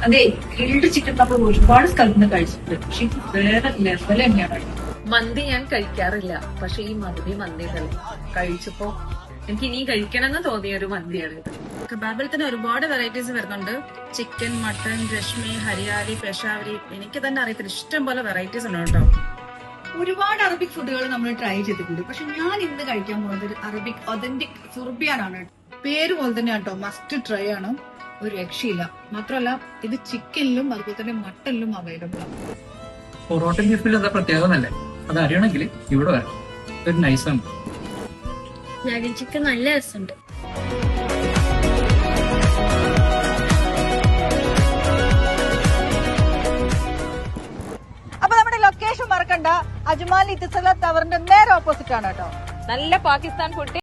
അതെ, grilled chicken നമ്മൾ ഒരുപാട് സ്ഥലത്ത് നിന്ന് കഴിച്ചിട്ടുണ്ട്. പക്ഷെ ഇത് വേറെ ലെവൽ തന്നെയാണ്. മന്തി ഞാൻ കഴിക്കാറില്ല, പക്ഷെ ഈ മന്തി കഴിച്ചപ്പോ എനിക്ക് ഇനി കഴിക്കണമെന്ന് തോന്നിയ ഒരു മന്തിയാണ് ഇത്. കബാബിൽ തന്നെ ഒരുപാട് വെറൈറ്റീസ് വരുന്നുണ്ട്. ചിക്കൻ, മട്ടൺ, രശ്മി, ഹരിയാലി, പെഷാവരി, എനിക്ക് തന്നെ അറിയത്തില്ല, ഇഷ്ടം പോലെ വെറൈറ്റീസ് ഉണ്ട് കേട്ടോ. ഒരുപാട് അറബിക് ഫുഡുകൾ നമ്മൾ ട്രൈ ചെയ്തിട്ടുണ്ട്. പക്ഷെ ഞാൻ ഇന്ന് കഴിക്കാൻ പോകുന്നത് ഒരു അറബിക് ഒതന്റിക് സുർബിയാനാണ്. പേര് പോലെ തന്നെ കേട്ടോ, മസ്റ്റ് ട്രൈ ആണ്. ഒരു രക്ഷയില്ല. മാത്രമല്ല ഇത് ചിക്കനിലും അതുപോലെ തന്നെ മട്ടനിലും അവൈലബിൾ ആണ്. പൊറോട്ട ബീഫിൽ എന്താ പ്രത്യേകത അല്ലേ? അത് അറിയണമെങ്കിൽ ഇവിടെ വരാം. ഒരു നൈസാണ്. ചിക്കൻ നല്ല രസമുണ്ട്. അപ്പൊ നമ്മുടെ ലൊക്കേഷൻ മറക്കണ്ട, അജ്മാലി ഇത്തിസലാത്ത് ടവറിന്റെ നേരെ ഓപ്പോസിറ്റ് ആണ് കേട്ടോ. നല്ല പാകിസ്ഥാൻ ഫുഡ്